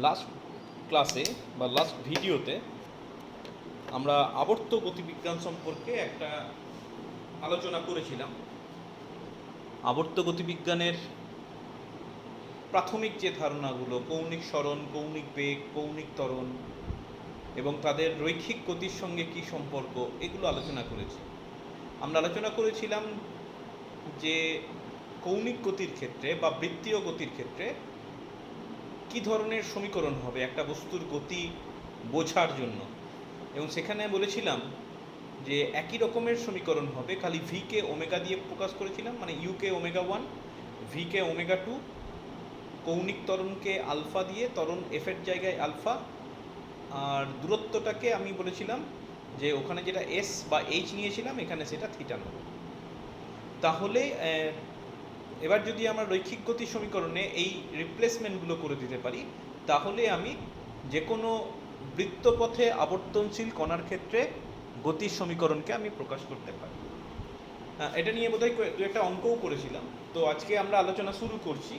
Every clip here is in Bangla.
লাস্ট ক্লাসে বা লাস্ট ভিডিওতে আমরা আবর্ত গতিবিজ্ঞান সম্পর্কে একটা আলোচনা করেছিলাম। আবর্ত গতিবিজ্ঞানের প্রাথমিক যে ধারণাগুলো, কৌণিক সরণ, কৌণিক বেগ, কৌণিক ত্বরণ এবং তাদের রৈখিক গতির সঙ্গে কী সম্পর্ক, এগুলো আলোচনা করেছি। আমরা আলোচনা করেছিলাম যে কৌণিক গতির ক্ষেত্রে বা বৃত্তীয় গতির ক্ষেত্রে কী ধরনের সমীকরণ হবে একটা বস্তুর গতি বোঝার জন্য, এবং সেখানে বলেছিলাম যে একই রকমের সমীকরণ হবে, খালি ভিকে ওমেগা দিয়ে প্রকাশ করেছিলাম, মানে ইউকে ওমেগা 1, ভিকে ওমেগা 2, কৌণিক ত্বরণকে আলফা দিয়ে, ত্বরণ এফের জায়গায় আলফা, আর দূরত্বটাকে আমি বলেছিলাম যে ওখানে যেটা এস বা এইচ নিয়েছিলাম এখানে সেটা থিটা নেব। তাহলে এবার যদি আমরা রৈখিক গতি সমীকরণে এই রিপ্লেসমেন্টগুলো করে দিতে পারি, তাহলে আমি যে কোনো বৃত্তপথে আবর্তনশীল কণার ক্ষেত্রে গতির সমীকরণকে আমি প্রকাশ করতে পারি। এটা নিয়ে বোধহয় দু একটা অঙ্কও করেছিলাম। তো আজকে আমরা আলোচনা শুরু করছি।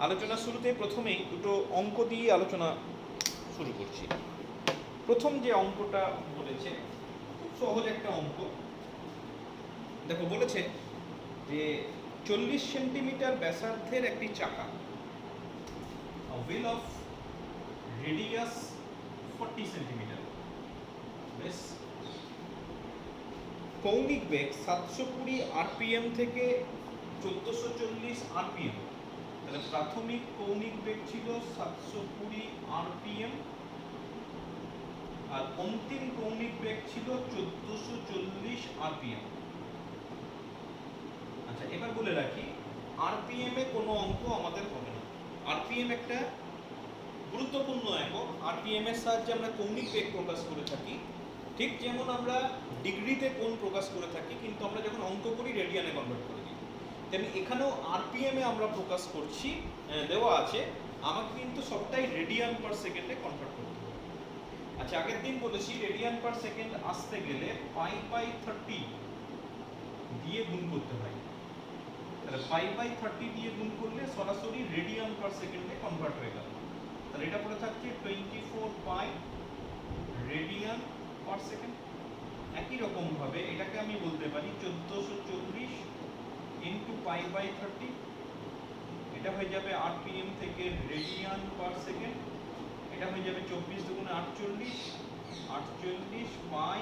আলোচনা শুরুতে প্রথমেই দুটো অঙ্ক দিয়ে আলোচনা শুরু করছি। প্রথম যে অঙ্কটা বলেছে, খুব সহজ একটা অঙ্ক। দেখো, বলেছে যে 40 সেন্টিমিটার ব্যাসার্ধের একটি চাকা, হুইল অফ রেডিয়াস 40 সেন্টিমিটার, বেশ, কৌণিক বেগ 720 আরপিএম থেকে 1440 আরপিএম। তাহলে প্রাথমিক কৌণিক বেগ ছিল 720 আরপিএম আর অন্তিম কৌণিক বেগ ছিল 1440 আরপিএম। আচ্ছা, এবার বলে রাখি, আরপিএম এ কোনো অঙ্ক আমাদের হবে না। আরপিএম একটা গুরুত্বপূর্ণ একক। আরপিএম এর সাহায্যে আমরা কৌণিক বেগ প্রকাশ করে থাকি, ঠিক যেমন আমরা ডিগ্রিতে কোণ প্রকাশ করে থাকি, কিন্তু আমরা যখন অঙ্ক করি রেডিয়ানে কনভার্ট করে দিই। তেমনি এখানেও আরপিএম এ আমরা প্রকাশ করছি, দেওয়া আছে, আমাকে কিন্তু সবটাই রেডিয়ান পার সেকেন্ডে কনভার্ট করতে হবে। আচ্ছা, আগের দিন বলেছি রেডিয়ান পার সেকেন্ড আসতে গেলে π/30 দিয়ে গুণ করতে হয়। তাহলে π/30 দিয়ে গুণ করলে সরাসরি রেডিয়ান পার সেকেন্ডে কনভার্ট হয়ে গেল। তাহলে এটা পড়ে থাকছে 24 পাই রেডিয়ান পার সেকেন্ড। একই রকম ভাবে এটাকে আমি বলতে পারি 1440 ইন্টু π/30, এটা হয়ে যাবে আরপিএম থেকে রেডিয়ান পার সেকেন্ড। এটা হয়ে যাবে 24 দুগুণে 48, 48 পাই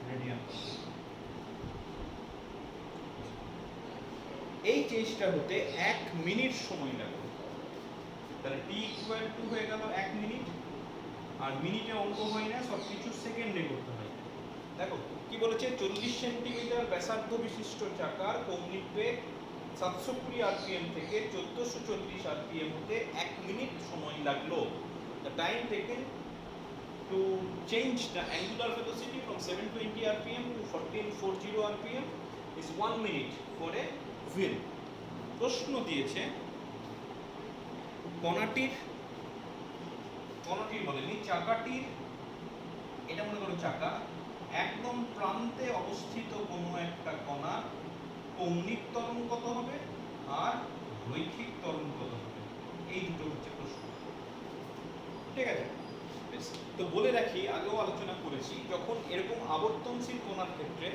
রেডিয়ান। এই চেষ্টা হতে 1 মিনিট সময় লাগবে। তাহলে t ইকুয়াল টু হয়ে গেল 1 মিনিট, আর মিনিটে অঙ্ক হয় না, সব কিছু সেকেন্ডে করতে হয়। দেখো কি বলেছে, 40 সেন্টিমিটার ব্যাসার্ধ বিশিষ্ট চাকার কৌণিক বেগ 720 আরপিএম থেকে 1440 আরপিএম হতে 1 মিনিট সময় লাগলো। The time taken to change the angular velocity from 720 rpm to 1440 rpm is 1 minute for a wheel. প্রশ্ন দিয়েছে কণাটির বলেনি, চাকাটির, এটা মনে করো চাকা, একদম প্রান্তে অবস্থিত কোনো একটা কণার কৌণিক ত্বরণ কত হবে আর রৈখিক ত্বরণ কত হবে, এই দুটো হচ্ছে প্রশ্ন। ঠিক আছে, বেশ। তো বলে রাখি, আগেও আলোচনা করেছি, যখন এরকম আবর্তনশীল কণার ক্ষেত্রে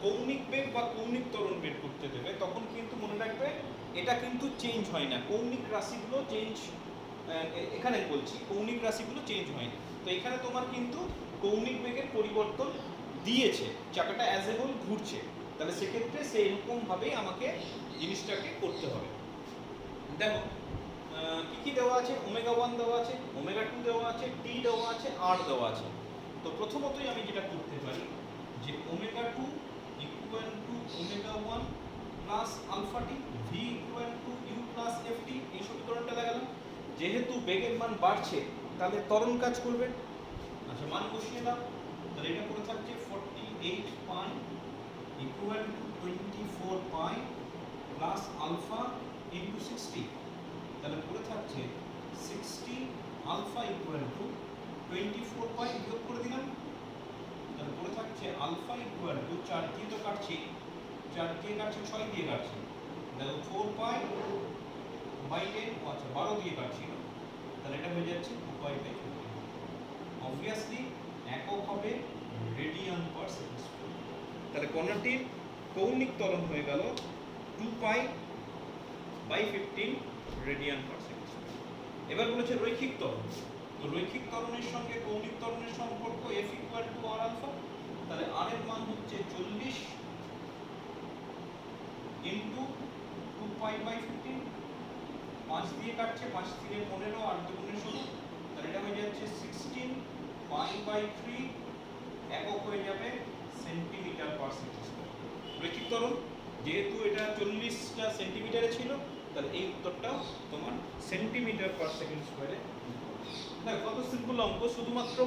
কৌণিক বেগ বা কৌণিক ত্বরণ বের করতে দেবে, তখন কিন্তু মনে রাখবে এটা কিন্তু চেঞ্জ হয় না, কৌণিক রাশিগুলো চেঞ্জ, এখানে বলছি কৌণিক রাশিগুলো চেঞ্জ হয় না। তো এখানে তোমার কিন্তু কৌণিক বেগের পরিবর্তন দিয়েছে, চাকাটা অ্যাজ এ হোল ঘুরছে, তাহলে সেক্ষেত্রে সেইরকমভাবেই আমাকে জিনিসটাকে করতে হবে। দেখো কি কি দেওয়া আছে, ওমেগা 1 দেওয়া আছে, ওমেগা 2 দেওয়া আছে, টি দেওয়া আছে, আর দেওয়া আছে। তো প্রথমতই আমি যেটা করতে পারি যে omega 2 equal to omega 1 plus alpha t, v equal to u plus f t, এই সমীকরণটা লাগালাম। যেহেতু বেগের মান বাড়ছে তাহলে ত্বরণ কাজ করবে। আচ্ছা, মান বসিয়ে দাও। তাহলে এটা করে থাকছে 48 pi equal to 24 pi plus alpha into 60। তাহলে পড়ে থাকছে 60 আলফা ইকুয়াল টু 24 পাই, বিয়োগ করে দিলাম। তাহলে পড়ে থাকছে আলফা ইকুয়াল টু 4 দিয়ে তো কাটছি, 4 দিয়ে কাটছি, 6 দিয়ে কাটছি, দেখো 4 পাই বাই 10, আচ্ছা 12 দিয়ে কাটছি না, তাহলে এটা হয়ে যাচ্ছে 2π/15। অবভিয়াসলি একক হবে রেডিয়ান পার সেকেন্ড স্কয়ার। তাহলে কণাটির কৌণিক ত্বরণ হয়ে গেল 2π/15 রেডিয়ান পার সেকেন্ড স্কয়ার। এবার বলেছে রৈখিক ত্বরণ। তো রৈখিক ত্বরণের সঙ্গে কৌণিক ত্বরণের সম্পর্ক F = r আলফা। তাহলে r এর মান হচ্ছে 40 ইনটু 2π/15। 5 দিয়ে কাটছে, 5 3 15 আর 2 গুণে 16। তাহলে এটা হয়ে যাচ্ছে 16π/3, একক হয়ে যাবে সেন্টিমিটার পার সেকেন্ড স্কয়ার। রৈখিক ত্বরণ যেহেতু এটা 40টা সেন্টিমিটারে ছিল, তাহলে এই উত্তরটাও তোমার সেন্টিমিটার পার সেকেন্ড স্কয়ারে। দেখো কত সিম্পল অঙ্ক, শুধুমাত্র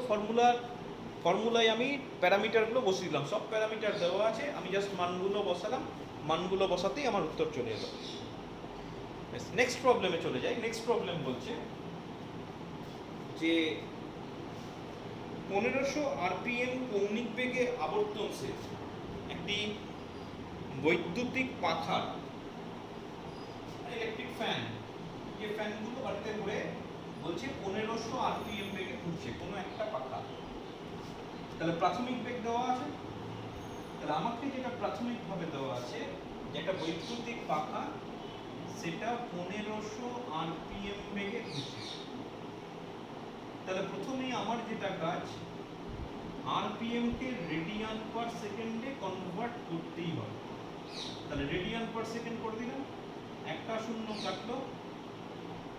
ফর্মুলায় আমি প্যারামিটারগুলো বসিয়ে দিলাম। সব প্যারামিটার দেওয়া আছে, আমি জাস্ট মানগুলো বসালাম, মানগুলো বসাতেই আমার উত্তর চলে এলো। নেক্সট প্রবলেমে চলে যাই। নেক্সট প্রবলেম বলছে যে 1500 আরপিএম কৌণিক বেগে আবর্তনশীল একটি বৈদ্যুতিক পাখার, ইলেকট্রিক ফ্যান, যে ফ্যানগুলো বাড়িতে ঘুরে, বলছে 1500 আরপিএম বেগে ঘুরছে কোনো একটা পাখা। তাহলে প্রাথমিক বেগ দেওয়া আছে। তাহলে আমাকে যেটা প্রাথমিকভাবে দেওয়া আছে, যেটা বৈদ্যুতিক পাখা সেটা 1500 আরপিএম বেগে ঘুরছে। তাহলে প্রথমেই আমার যেটা কাজ, আরপিএম কে রেডিয়ান পার সেকেন্ডে কনভার্ট করতেই হবে। তাহলে রেডিয়ান পার সেকেন্ড করে দিলাম, একটা শূন্য কাটলো,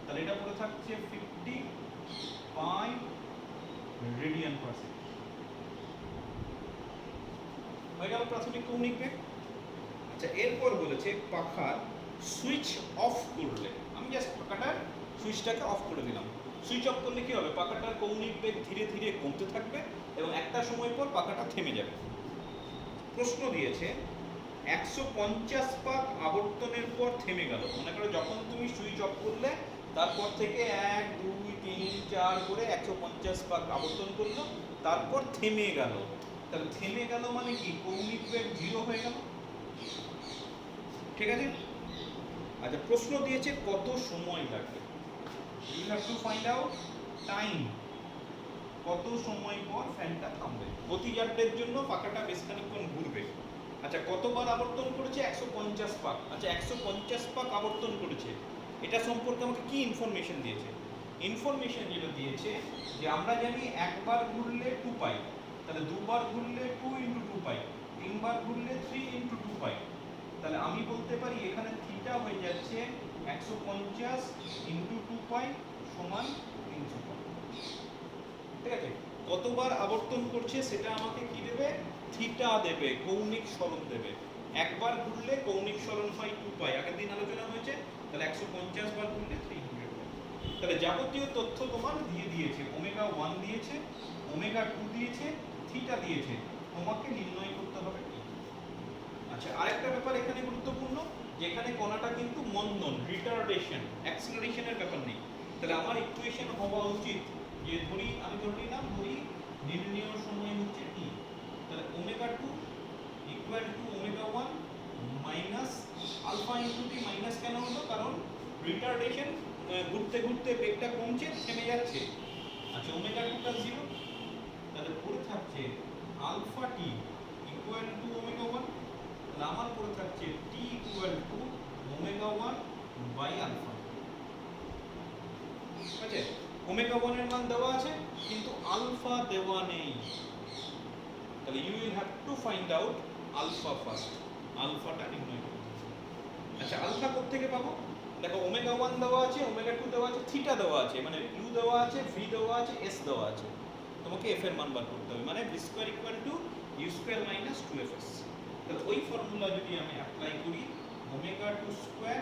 তাহলে এটা পড়ে থাকছে 50 পাই রেডিয়ান পার সেকেন্ড। হয়ে গেল প্রাথমিক কৌণিক বেগ। আচ্ছা, এরপর বলেছে পাখার সুইচ অফ করলে, আমি জাস্ট পাখাটার সুইচটাকে অফ করে দিলাম। সুইচ অফ করলে কি হবে, পাখাটার কৌণিক বেগ ধীরে ধীরে কমতে থাকবে এবং একটা সময় পর পাখাটা থেমে যাবে। প্রশ্ন দিয়েছে 150 পাক আবর্তনের পর থেমে গেল। মনে করো যখন তুমি সুইচ অফ করলে তারপর থেকে 1 2 3 4 করে 150 পাক আবর্তন করলো, তারপর থেমে গেল। তাহলে থেমে গেল মানে কি, কৌণিক বেগ 0 হয়ে গেল। ঠিক আছে। আচ্ছা, প্রশ্ন দিয়েছে কত সময় লাগবে। You have to find out time, কত সময় পর ফ্যানটা থামবে। গতিজাড্যের জন্য পাখাটা বেশ খানিকক্ষণ ঘুরবে। আচ্ছা, কতবার আবর্তন করেছে, 150 পাক। আচ্ছা, 150 পাক আবর্তন করেছে, এটা সম্পর্কে আমাকে কি ইনফরমেশন দিয়েছে? ইনফরমেশন যেটা দিয়েছে যে আমরা জানি একবার ঘুরলে 2π, তাহলে দুবার ঘুরলে 2 × 2π, তিনবার ঘুরলে 3 × 2π। তাহলে আমি বলতে পারি এখানে থিটা হয়ে যাচ্ছে 150 × 2π সমান 300π। ঠিক আছে। কতবার আবর্তন করছে সেটা আমাকে কি দেবে, থিটা দেবে, কৌণিক সরণ দেবে। একবার ঘুরলে কৌণিক সরণ হয় 2π, আগের দিন আলোচনা হয়েছে। তাহলে 150 বার ঘুরলে 300 π। তাহলে যাবতীয় তথ্য তোমার দিয়ে দিয়েছে, ওমেগা 1 দিয়েছে, ওমেগা 2 দিয়েছে, থিটা দিয়েছে, তোমাকে নির্ণয় করতে হবে কি। আচ্ছা, আরেকটা ব্যাপার এখানে গুরুত্বপূর্ণ, যেখানে কণাটা কিন্তু মন্দন, রিটার্ডেশন, অ্যাক্সিলারেশনের ব্যাপার নেই। তাহলে আমার ইকুয়েশন হওয়া উচিত যে আমি ধরে নিলাম নির্ণেয় সময় হচ্ছে t। তাহলে omega 2 equal to omega 1 minus alpha into t. Minus কেন হলো, কারণ রিটার্ডেশন, ঘুরতে ঘুরতে বেগটা কমছে, থেমে যাচ্ছে। আচ্ছা, ওমেগা 2টা 0, তাহলে পড়ে থাকছে alpha t equal to omega 1। তাহলে আমার পড়ে থাকছে t equal to omega 1 by alpha. ঠিক আছে। ওমেগা 1 এর মান দেওয়া আছে কিন্তু আলফা দেওয়া নেই। তাহলে you will have to find out alpha first, আলফাটা নির্ণয় করতে। আচ্ছা, আলফা কোথা থেকে পাবো? দেখো, ওমেগা 1 দেওয়া আছে, ওমেগা 2 দেওয়া আছে, থিটা দেওয়া আছে, মানে ইউ দেওয়া আছে, ভি দেওয়া আছে, এস দেওয়া আছে। তোমাকে এফ এর মান বার করতে হবে, মানে v square equal to u square minus 2fs। তাহলে ওই ফর্মুলা যদি আমি অ্যাপ্লাই করি, omega 2 square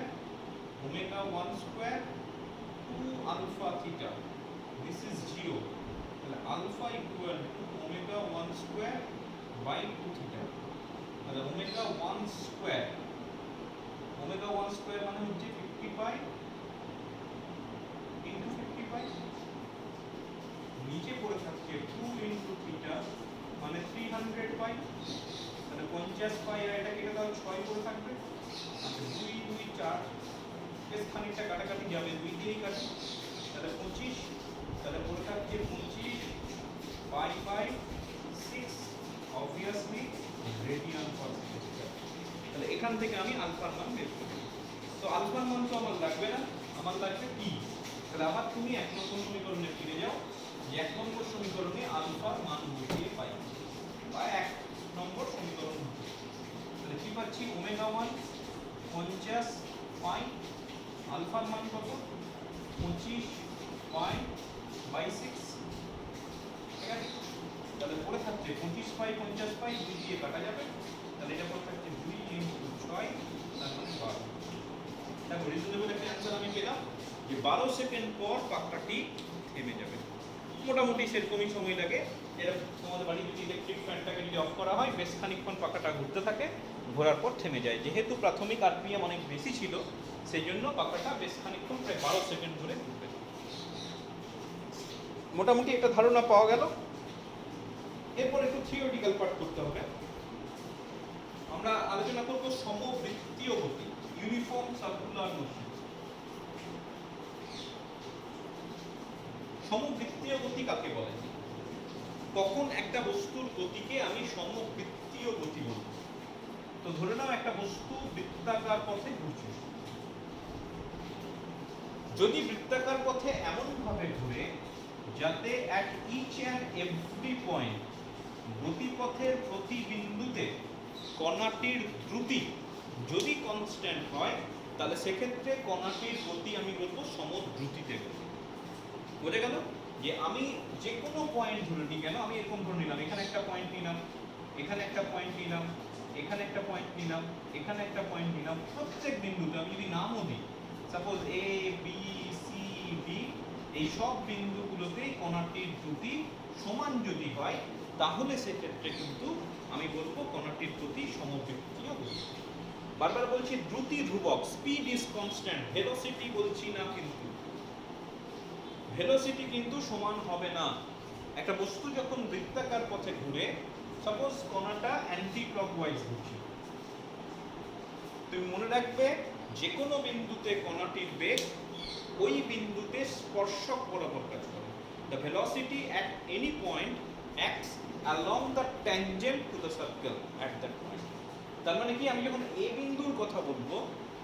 omega 1 square 2 alpha theta, this is 0। তাহলে alpha equal to omega 1 square by 2 theta. তাহলে ওমেগা 1 স্কয়ার, ওমেগা 1 স্কয়ার মানে হচ্ছে 50 পাই ইনটু 50 পাই। নিচে পড়ে থাকছে 2 ইনটু থিটা মানে 300 পাই। তাহলে 50 পাই আর এটা কেটে দাও, 6 পড়ে থাকবে। আচ্ছা, 2 2 4, বেশ খানিকটা কাটাকাটি যাবে, 2 দিয়েই কাটি। তাহলে 25 থাকছে 25/6 অবভিয়াসলি রেডিয়ান পার সেকেন্ড। তাহলে এখান থেকে আমি আলফার মান বের করব। তো আলফার মান তো আমার লাগবে না, আমার লাগবে টি। তাহলে আবার তুমি 1 নম্বর সমীকরণে ফিরে যাও, যে 1 নম্বর সমীকরণে আলফার মান বসিয়ে পাই, বা 1 নম্বর সমীকরণ হচ্ছে, তাহলে কি পাচ্ছি ওমেগা 1 50 পাই, আলফার মান কত 25/6, ঠিক আছে। তাহলে পড়ে থাকছে 25 পাই 50 পাই 2 দিয়ে কাটা যাবে, তাহলে এটা পড়ে থাকছে 2 × 6, তার মানে 12। দেখো রিজনেবল একটা অ্যান্সার আমি পেলাম যে 12 সেকেন্ড পর পাখাটি থেমে যাবে। মোটামুটি সেরকমই সময় লাগে। এরা তোমাদের বাড়ি যদি ইলেকট্রিক ফ্যানটাকে যদি অফ করা হয়, বেশ খানিকক্ষণ পাখাটা ঘুরতে থাকে, ঘোরার পর থেমে যায়। যেহেতু প্রাথমিক আরপিএম অনেক বেশি ছিল, সেই জন্য পাখাটা বেশ খানিকক্ষণ প্রায় 12 সেকেন্ড ধরে ঘুরবে। মোটামুটি একটা ধারণা পাওয়া গেল। এরপর একটু থিওরিটিক্যাল পার্ট করতে হবে। আমরা আলোচনা করব সমবৃত্তীয় গতি, ইউনিফর্ম সার্কুলার মোশন। সমবৃত্তীয় গতি কাকে বলে? কখন একটা বস্তুর গতিকে আমি সমবৃত্তীয় গতি বলবো? তো ধরে নাও একটা বস্তু বৃত্তাকার পথে ঘুরছে। যদি বৃত্তাকার পথে এমন ভাবে ঘুরে যাতে at each and every point গতিপথের প্রতি বিন্দুতে কণাটির দ্রুতি যদি কনস্ট্যান্ট হয়, তাহলে সেক্ষেত্রে কণাটির গতি আমি বলবো সমদ্রুতিতে গতি। বোঝা গেল? যে আমি যে কোনো পয়েন্ট ধরে নিই কেন, আমি এরকম ধরে নিলাম, এখানে একটা পয়েন্ট নিলাম, এখানে একটা পয়েন্ট নিলাম, এখানে একটা পয়েন্ট নিলাম, এখানে একটা পয়েন্ট নিলাম, প্রত্যেক বিন্দুতে আমি যদি নামও দিই, suppose A B C D, এই সব বিন্দুগুলোতেই কণাটির দ্রুতি সমান যদি হয়, তাহলে সেক্ষেত্রে কিন্তু আমি বলবো কণাটির প্রতি সমবৃত্তীয় গতি। বারবার বলছি দ্রুতি ধ্রুবক, স্পিড ইজ কনস্ট্যান্ট, ভেলোসিটি বলছি না, কিন্তু ভেলোসিটি কিন্তু সমান হবে না। একটা বস্তু যখন বৃত্তাকার পথে ঘুরে, সাপোজ কণাটা অ্যান্টি ক্লকওয়াইজ ঘুরছে, তুমি মনে রাখবে যে কোনো বিন্দুতে কণাটির বেগ ওই বিন্দুতে স্পর্শক বরাবর কাজ করে। The velocity at any point acts along the tangent to the circle at that point. তার মানে কি, আমি যখন এ বিন্দুর কথা বলবো,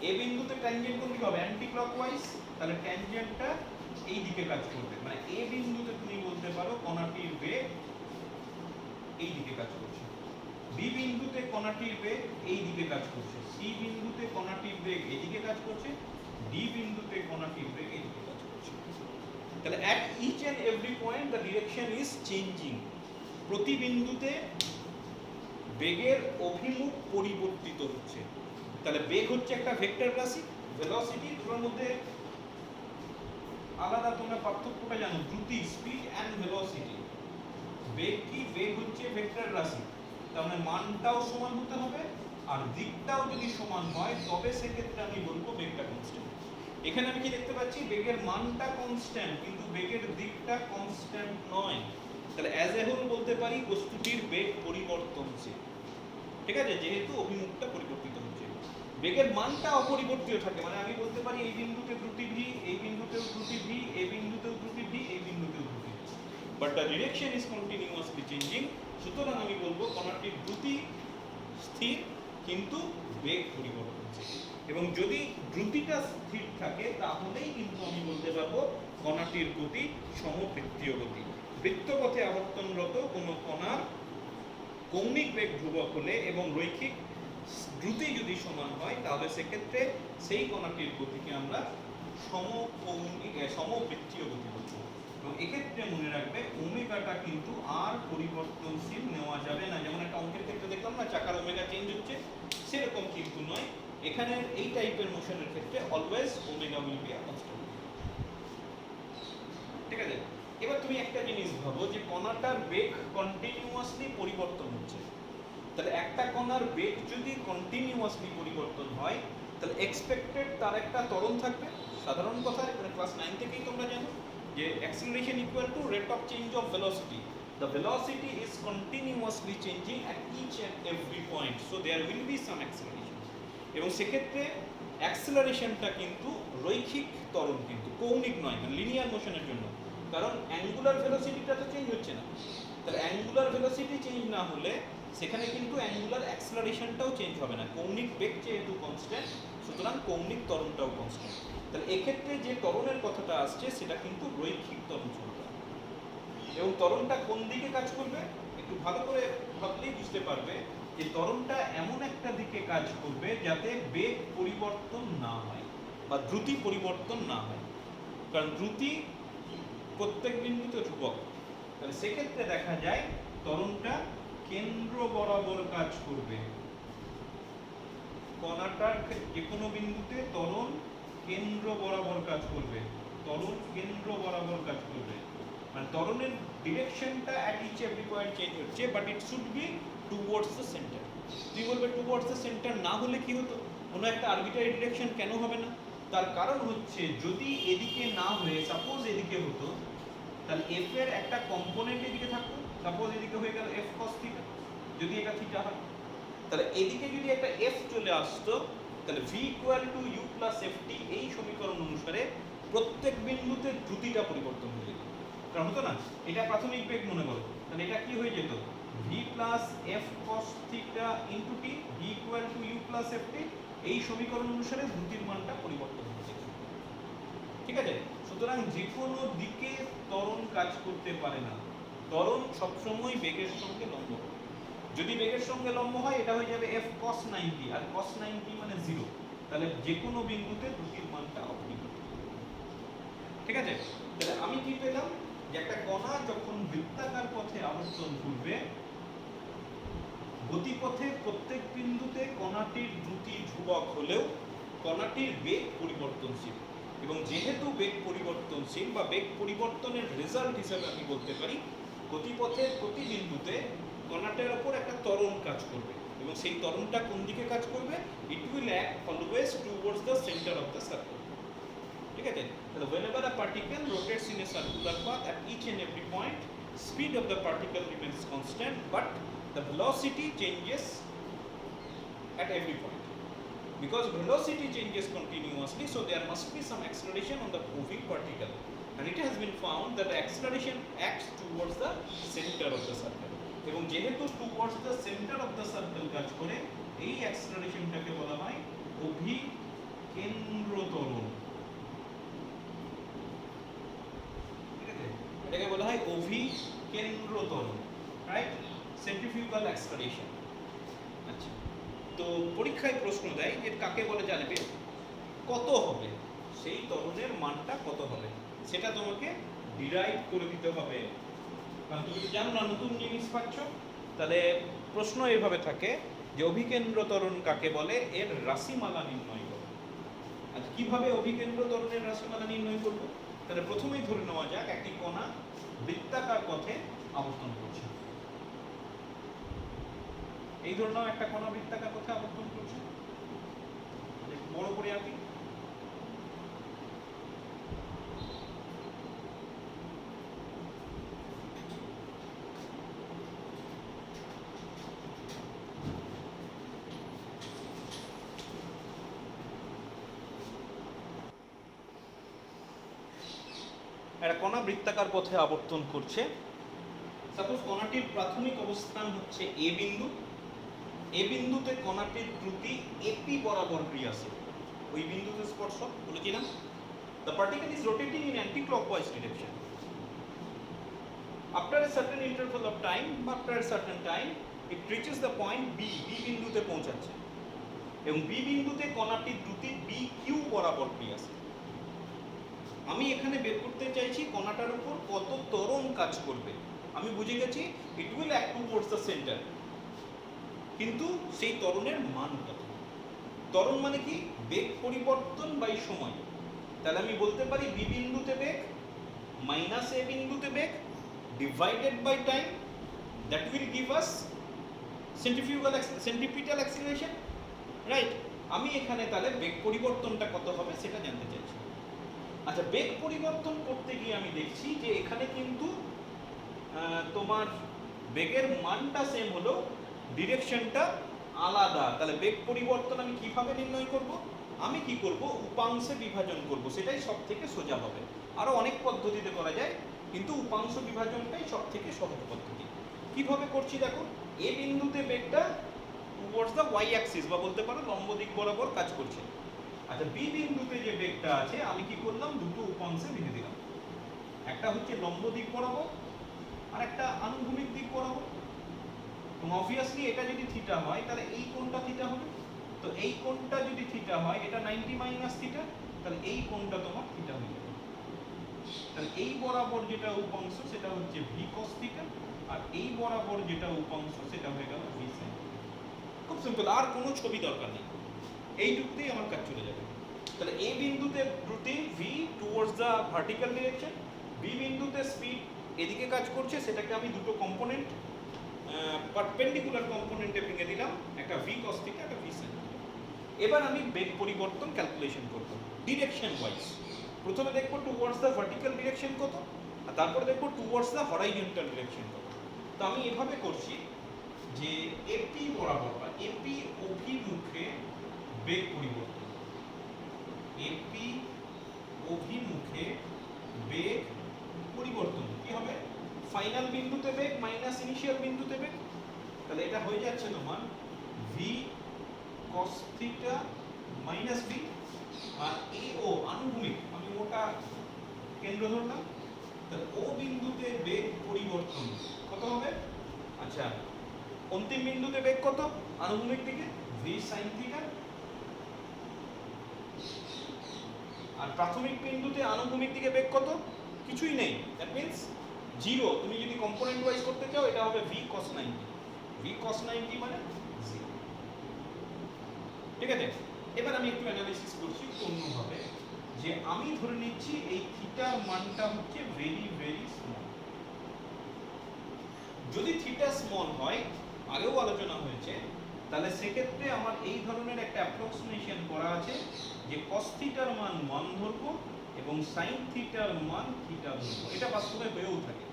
এ বিন্দুতে ট্যানজেন্ট কোন দিকে হবে? Anti clockwise. তাহলে ট্যানজেন্টটা এই দিকে কাজ করবে, মানে এ বিন্দুতে তুমি বলতে পারো কণাটির বেগ এই দিকে কাজ করছে, বি বিন্দুতে কণাটির বেগ এই দিকে কাজ করছে, সি বিন্দুতে কণাটির বেগ এই দিকে কাজ করছে, ডি বিন্দুতে কণাটির বেগ এই দিকে কাজ করছে। তাহলে at each and every point the direction is changing. প্রতি বিন্দুতে বেগের অভিমুখ পরিবর্তিত হচ্ছে। তাহলে বেগ হচ্ছে একটা ভেক্টর রাশি, ভেলোসিটি দুটোর মধ্যে আলাদা, তোমরা পার্থক্যটা জানো, দ্রুতি, স্পিড অ্যান্ড ভেলোসিটি। বেগ কি? বেগ হচ্ছে ভেক্টর রাশি, তার মানে মানটাও সমান হতে হবে, আর দিকটাও যদি সমান হয় তবে সেক্ষেত্রে আমি বলবো বেগটা কনস্ট্যান্ট। এখানে আমি কি দেখতে পাচ্ছি? বেগের মানটা কনস্ট্যান্ট, কিন্তু বেগের দিকটা কনস্ট্যান্ট নয়। তাহলে অ্যাজ এ হোল বলতে পারি বস্তুটির বেগ পরিবর্তনশীল, ঠিক আছে, যেহেতু অভিমুখটা পরিবর্তিত হচ্ছে। বেগের মানটা অপরিবর্তিত থাকে, মানে আমি বলতে পারি এই বিন্দুতে দ্রুতি ভি, এই বিন্দুতেও দ্রুতি ভি, এই বিন্দুতেও দ্রুতি ভি, এই বিন্দুতেও দ্রুতি V, but the direction is continuously changing. সুতরাং আমি বলবো কণাটির দ্রুতি স্থির, কিন্তু বেগ পরিবর্তনশীল। এবং যদি দ্রুতিটা স্থির থাকে তাহলেই কিন্তু আমি বলতে পারবো কণাটির গতি সমবৃত্তীয় গতি। বৃত্তপথে আবর্তনরত কোনো কণার কৌণিক বেগ ধ্রুবক হলে এবং রৈখিক দ্রুতি যদি সমান হয়, তাহলে সেক্ষেত্রে সেই কণাটির গতিকে আমরা সমবৃত্তীয় গতি বলবো। এবং এক্ষেত্রে মনে রাখবে ওমেগাটা কিন্তু আর পরিবর্তনশীল নেওয়া যাবে না। যেমন একটা অঙ্কের ক্ষেত্রে দেখলাম না, চাকার ওমেগা চেঞ্জ হচ্ছে, সেরকম কিন্তু নয়। এখানে এই টাইপের মোশনের ক্ষেত্রে always omega will be a constant, ঠিক আছে। এবার তুমি একটা জিনিস ভাবো যে কণাটার বেগ কন্টিনিউয়াসলি পরিবর্তন হচ্ছে, তাহলে একটা কণার বেগ যদি কন্টিনিউয়াসলি পরিবর্তন হয়, তাহলে এক্সপেক্টেড তার একটা ত্বরণ থাকবে। সাধারণ কথা, ক্লাস 9 থেকেই তোমরা জানো যে acceleration equal to rate of change of velocity. The velocity is continuously changing at each and every point, so there will be some acceleration. এবং সেক্ষেত্রে অ্যাক্সিলারেশনটা কিন্তু রৈখিক ত্বরণ, কিন্তু কৌণিক নয়, মানে লিনিয়ার মোশনের জন্য কারণ অ্যাঙ্গুলার ভেলোসিটিটা তো চেঞ্জ হচ্ছে না। তাহলে অ্যাঙ্গুলার ভেলোসিটি চেঞ্জ না হলে সেখানে কিন্তু অ্যাঙ্গুলার অ্যাক্সেলারেশনটাও চেঞ্জ হবে না। কৌণিক বেগ যেহেতু কনস্ট্যান্ট, সুতরাং কৌণিক ত্বরণটাও কনস্ট্যান্ট। তাহলে এক্ষেত্রে যে ত্বরণের কথাটা আসছে সেটা কিন্তু রৈখিক ত্বরণ চলবে। এবং ত্বরণটা কোন দিকে কাজ করবে একটু ভালো করে ভাবলেই বুঝতে পারবে যে ত্বরণটা এমন একটা দিকে কাজ করবে যাতে বেগ পরিবর্তন না হয় বা দ্রুতি পরিবর্তন না হয়। কারণ দ্রুতি প্রত্যেক বিন্দুতে ধ্রুবক। তাহলে সেক্ষেত্রে দেখা যায় ত্বরণটা কেন্দ্র বরাবর কাজ করবে। কণাটার যে কোনো বিন্দুতে ত্বরণ কেন্দ্র বরাবর কাজ করবে। ত্বরণ কেন্দ্র বরাবর কাজ করবে, মানে ত্বরণের ডিরেকশনটা at each every point change হচ্ছে, but it should be towards the centre. তুই বলবে টুওয়ার্ডস দ্য সেন্টার না হলে কি হতো? কোনো একটা আরবিট্রারি ডিরেকশন কেন হবে না? তার কারণ হচ্ছে যদি এদিকে না হয়ে সাপোজ এদিকে হতো, তাহলে এফ এর একটা কম্পোনেন্ট এদিকে থাকতো। সাপোজ এদিকে হয়ে গেল এফ কস থিটা, যদি এটা থিটা হয়, তাহলে এদিকে যদি একটা এফ চলে আসতো, তাহলে v equal to u plus f t এই সমীকরণ অনুসারে প্রত্যেক বিন্দুতে দ্রুতিটা পরিবর্তন হয়ে যেত। কারণ হতো না, এটা প্রাথমিক বেগ মনে করো, তাহলে এটা কি হয়ে যেত? V plus f cos theta into t, v equal to u plus f t, এই সমীকরণ অনুসারে দ্রুতির মানটা পরিবর্তন হয়ে যেত। ঠিক আছে? সুতরাং যে কোনো দিকে ত্বরণ কাজ করতে পারে না। ত্বরণ সবসময় বেগের সঙ্গে লম্ব হবে। যদি বেগের সঙ্গে লম্ব হয় এটা হয়ে যাবে এফ cos 90, আর cos 90 মানে 0। তাহলে যে কোনো বিন্দুতে দ্রুতির মানটা অপরিবর্তিত। ঠিক আছে? তাহলে আমি কি পেলাম যে একটা কণা যখন বৃত্তাকার পথে আবর্তন করবে, গতিপথে প্রত্যেক বিন্দুতে কণাটির দ্রুতি ধ্রুবক হলেও কণাটির বেগ পরিবর্তনশীল। এবং যেহেতু বেগ পরিবর্তনশীল বা বেগ পরিবর্তনের রেজাল্ট হিসেবে আমি বলতে পারি গতিপথের প্রতি বিন্দুতে কণাটার উপর একটা ত্বরণ কাজ করবে, এবং সেই ত্বরণটা কোন দিকে কাজ করবে? It will act always towards the centre of the circle. ঠিক আছে? তাহলে whenever a particle rotates in a circular path at each and every point, speed of the particle remains constant, but the velocity changes at every point. Because velocity changes continuously, so there must be some acceleration on the moving particle, and it has been found that the acceleration acts towards the center of the circle. এবং যেহেতু towards the center of the circle কাজ করে, এই অ্যাক্সেলারেশনটাকে বলা হয় অভিকেন্দ্র ত্বরণ। ঠিক আছে? এটাকে বলা হয় অভিকেন্দ্র ত্বরণ, রাইট? Centrifugal acceleration. আচ্ছা, তো পরীক্ষায় প্রশ্ন দেয় যে কাকে বলে জানবে, কত হবে সেই ত্বরণের মানটা কত হবে সেটা তোমাকে ডিরাইভ করে দিতে হবে। কারণ তুমি তো জানো না, নতুন জিনিস পাচ্ছ। তাহলে প্রশ্ন এইভাবে থাকে যে অভিকেন্দ্র ত্বরণ কাকে বলে, এর রাশিমালা নির্ণয় করো। আচ্ছা, কিভাবে অভিকেন্দ্র ত্বরণের রাশিমালা নির্ণয় করব? তাহলে প্রথমেই ধরে নেওয়া যাক একটি কণা বৃত্তাকার পথে আবর্তন করছে। এই ধরনের একটা কণা বৃত্তাকার পথে আবর্তন করছে, বড় করে আঁকি। একটা কণা বৃত্তাকার পথে আবর্তন করছে। সাপোজ কণাটির প্রাথমিক অবস্থান হচ্ছে এ বিন্দু। এ বিন্দুতে কণাটির দ্রুতি এপি বরাবর ক্রিয়াশীল। ওই বিন্দুতে স্পর্শক বলেছিলাম। The particle is rotating in anti-clockwise direction. After a certain interval of time, after a certain time, it reaches the point B. B বিন্দুতে পৌঁছাচ্ছে এবং B বিন্দুতে কণাটির দ্রুতি BQ বরাবর ক্রিয়াশীল। আমি এখানে বের করতে চাইছি কণাটার উপর কত ত্বরণ কাজ করবে। আমি বুঝে গেছি it will act towards the center, কিন্তু সেই ত্বরণের মান কত? ত্বরণ মানে কি? বেগ পরিবর্তন বাই সময়। তাহলে আমি বলতে পারি বি বিন্দুতে বেগ মাইনাস এ বিন্দুতে বেগ divided by time, that will give us centripetal acceleration, right? আমি এখানে তাহলে বেগ পরিবর্তনটা কত হবে সেটা জানতে চাইছি। আচ্ছা, বেগ পরিবর্তন করতে গিয়ে আমি দেখছি যে এখানে কিন্তু তোমার বেগের মানটা সেম হলো, ডিরেকশনটা আলাদা। তাহলে বেগ পরিবর্তন আমি কিভাবে নির্ণয় করব? আমি কি করব? উপাংশে বিভাজন করব, সেটাই সব থেকে সোজা হবে। আরো অনেক পদ্ধতিতে করা যায়, কিন্তু উপাংশ বিভাজনটাই সব থেকে সহজ পদ্ধতি। কিভাবে করছি দেখো, এ বিন্দুতে বেগটা টুয়ার্ডস দ্য ওয়াই অ্যাক্সিস বা বলতে পারো লম্ব দিক বরাবর কাজ করছে। আচ্ছা, বি বিন্দুতে যে বেগটা আছে আমি কি করলাম, দুটো উপাংশে ভেঙে দিলাম। একটা হচ্ছে লম্ব দিক বরাবর আর একটা আনুভূমিক দিক বরাবর। এবং অবভিয়াসলি এটা যদি থিটা হয় তাহলে এই কোণটা থিটা হবে। তো এই কোণটা যদি থিটা হয়, এটা 90 মাইনাস থিটা, তাহলে এই কোণটা তোমার থিটা হয়ে যাবে। তাহলে এই বরাবর যেটা উপাংশ সেটা হচ্ছে ভি কস থিটা, আর এই বরাবর যেটা উপাংশ সেটা হয়ে গেল ভি সাইন। খুব সিম্পল, আর কোনো ছবি দরকার নেই, এইটুকুতেই আমার কাজ চলে যাবে। তাহলে এ বিন্দুতে দ্রুতি v towards the vertical direction, B বিন্দুতে স্পিড এদিকে কাজ করছে, সেটাকে আমি দুটো কম্পোনেন্ট পারপেন্ডিকুলার কম্পোনেন্টে ভেঙে দিলাম, একটা ভি কস থিটা, একটা ভি সাইন। এবার আমি বেগ পরিবর্তন ক্যালকুলেশন করব ডিরেকশন ওয়াইজ। প্রথমে দেখব টুয়ার্ডস দ্য ভার্টিক্যাল ডিরেকশন কত, আর তারপরে দেখব টুয়ার্ডস দ্য হরাইজন্টাল ডিরেকশন কত। তো আমি এভাবে করছি যে এপি বরাবর বা এপি অভিমুখে বেগ পরিবর্তন, এপি অভিমুখে বেগ পরিবর্তন কি হবে, ফাইনাল বিন্দুতে বেগ মাইনাস ইনিশিয়াল বিন্দুতে বেগ। তাহলে এটা হয়ে যাচ্ছে তোমার v cos theta minus v, আর এ ও আনুভূমিক, আমি ওটা কেন্দ্র ধরলাম। তাহলে ও বিন্দুতে বেগ পরিবর্তন কত হবে, আচ্ছা অন্তিম বিন্দুতে বেগ কত আনুভূমিক দিকে, ভি সাইন থিটা, আর প্রাথমিক বিন্দুতে আনুভূমিক দিকে বেগ কত, কিছুই নেই, দ্যাট মিন্স জিরো। তুমি যদি কম্পোনেন্ট ওয়াইজ করতে চাও এটা হবে ভি cos 90, ভি cos 90 মানে 0। ঠিক আছে, এবার আমি একটু অ্যানালিসিস করছি অন্যভাবে, যে আমি ধরে নিচ্ছি এই থিটার মানটা হচ্ছে ভেরি ভেরি স্মল। যদি থিটা স্মল হয়, আগেও আলোচনা হয়েছে, তাহলে সেক্ষেত্রে আমার এই ধরনের একটা অ্যাপ্রক্সিমেশন করা আছে যে cos থিটার মান 1 ধরবো এবং sin থিটার মান থিটা ধরবো। এটা বাস্তবে হয়েও থাকে,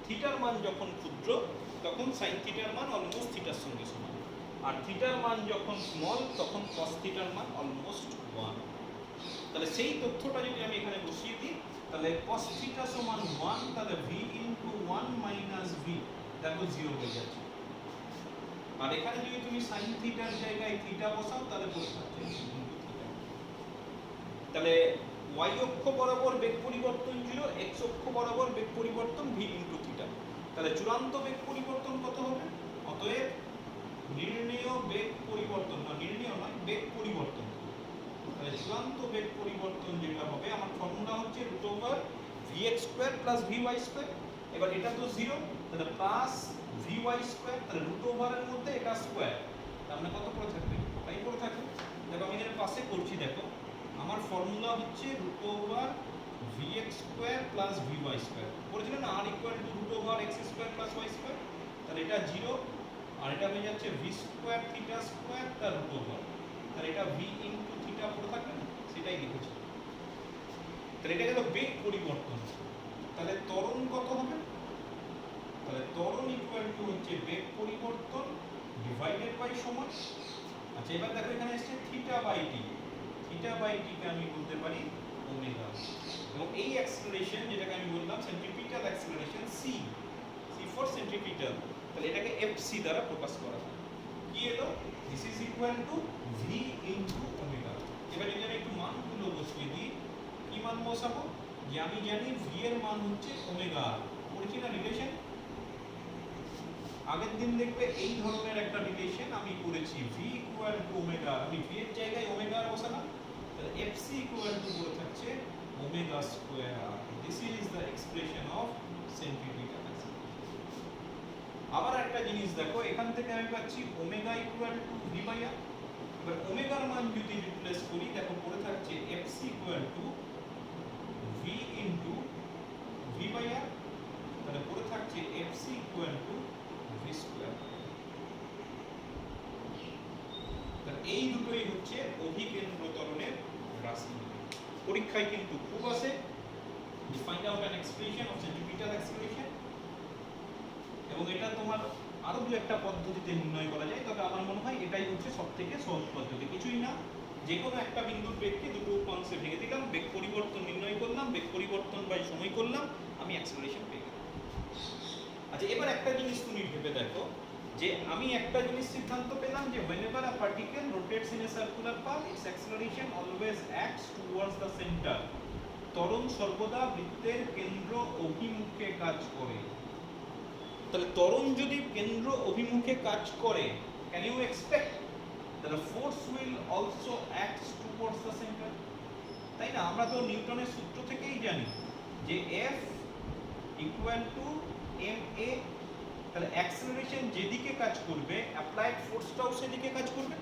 থিটার মান যখন ক্ষুদ্র তখন sin থিটার মান অলমোস্ট থিটার সঙ্গে সমান, আর থিটার মান যখন স্মল তখন cos থিটার মান অলমোস্ট 1। তাহলে সেই তথ্যটা যদি আমি এখানে বসিয়ে দিই, তাহলে cos থিটা সমান 1, তাহলে v ইনটু 1 মাইনাস v, দেখো 0 হয়ে যাচ্ছে। আর এখানে যদি তুমি sin থিটার জায়গায় থিটা বসাও তাহলে পড়ে থাকছে থিটা। তাহলে y অক্ষ বরাবর বেগ পরিবর্তন 0, x অক্ষ বরাবর বেগ পরিবর্তন v ইনটু থিটা। তাহলে চূড়ান্ত বেগ পরিবর্তন কত হবে, অতএব নির্ণেয় বেগ পরিবর্তন, না নির্ণেয় নয়, বেগ পরিবর্তন, তাহলে চূড়ান্ত বেগ পরিবর্তন যেটা হবে, আমার ফর্মুলা হচ্ছে √vx² + vy²। এবার এটা তো 0, তাহলে প্লাস vy², তাহলে √এর মধ্যে এটা স্কয়ার, তার মানে কত পড়ে থাকবে, তাই পড়ে থাকবে। দেখো আমি এখানে পাশে করছি, দেখো আমার ফর্মুলা হচ্ছে √vx² + vy²। পড়েছিল না r = √x² + y², তাহলে এটা 0, আর এটা হয়ে যাচ্ছে v² θ² তার √, তাহলে এটা v ইনটু থিটা পড়ে থাকবে না, সেটাই লিখেছি। তাহলে এটা গেল বেগ পরিবর্তন। তাহলে ত্বরণ কত হবে, তাহলে ত্বরণ ইকুয়াল টু হচ্ছে বেগ পরিবর্তন ডিভাইডেড বাই সময়। আচ্ছা এবার দেখো এখানে এসেছে theta by t, theta by t কে আমি বলতে পারি ওমেগা, এবং এই অ্যাক্সিলারেশন যেটাকে আমি বললাম centripetal acceleration c, c for centripetal, তাহলে এটাকে এফসি দ্বারা প্রকাশ করা হয়। কি এলো, this is equal to v into omega. এবার যদি আমি একটু মানগুলো বসিয়ে দিই, কি মান বসাবো, যে আমি জানি ভি এর মান হচ্ছে ওমেগা, পড়ছি না রিলেশন, আগের দিন দেখবে এই ধরনের একটা রিলেশন আমি করেছি, ভি ইকুয়াল টু ওমেগা, আমি ভি এর জায়গায় ওমেগা বসালাম, তাহলে এফসি ইকুয়াল টু বলে থাকছে omega square. This is the expression of centripetal acceleration. আবার একটা জিনিস দেখো, এখান থেকে আমি পাচ্ছি omega equal to v by r. এবার ওমেগার মান যদি রিপ্লেস করি, দেখো পড়ে থাকছে FC equal to v into v by r, তাহলে পড়ে থাকছে FC equal to v square. তাহলে এই দুটোই হচ্ছে অভিকেন্দ্র ত্বরণের রাশি। পরীক্ষায় কিন্তু খুব আসে, find out an expression of centripetal acceleration, এবং এটা তোমার আরো দু একটা পদ্ধতিতে নির্ণয় করা যায়, তবে আমার মনে হয় এটাই হচ্ছে সবথেকে সহজ পদ্ধতি। কিছুই না, যে কোনো একটা বিন্দুর বেগকে দুটো উপাংশে ভেঙে দিলাম, বেগ পরিবর্তন নির্ণয় করলাম, বেগ পরিবর্তন বাই সময় করলাম, আমি অ্যাক্সেলারেশন পেয়ে গেলাম। আচ্ছা, এবার একটা জিনিস তুমি ভেবে দেখো যে আমি একটা জিনিস সিদ্ধান্ত পেলাম যে whenever a particle rotates in a circular path its acceleration always acts towards the center. ত্বরণ সর্বদা বৃত্তের কেন্দ্র অভিমুখে কাজ করে। তাহলে ত্বরণ যদি কেন্দ্র অভিমুখে কাজ করে, can you expect that the force will also act towards the center? তাই না? আমরা তো নিউটনের সূত্র থেকেই জানি যে F equal to ma, তাহলে অ্যাক্সেলারেশন যেদিকে কাজ করবে অ্যাপ্লাইড ফোর্সটাও সেদিকে কাজ করবে।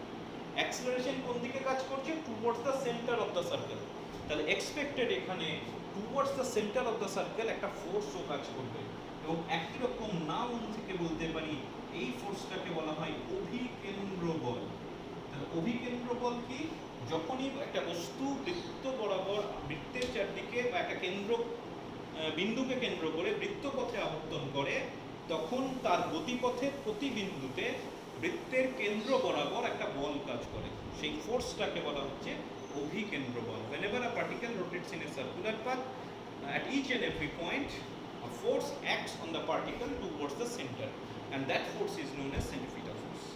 অ্যাক্সেলারেশন কোন দিকে কাজ করছে? Towards the centre of the circle. তাহলে এক্সপেক্টেড এখানে towards the centre of the circle একটা ফোর্সও কাজ করবে, এবং একই রকম নাম থেকে বলতে পারি এই ফোর্সটাকে বলা হয় অভিকেন্দ্র বল। তাহলে অভিকেন্দ্র বল কি? যখনই একটা বস্তু বৃত্ত বরাবর বৃত্তের চারদিকে বা একটা কেন্দ্র বিন্দুকে কেন্দ্র করে বৃত্তপথে আবর্তন করে, তখন তার গতিপথের প্রতি বিন্দুতে বৃত্তের কেন্দ্র বরাবর একটা বল কাজ করে। সেই ফোর্সটাকে বলা হচ্ছে অভিকেন্দ্র বল। whenever a particle rotates in a circular path at each and every point a force acts on the particle towards the center and that force is known as centrifugal force.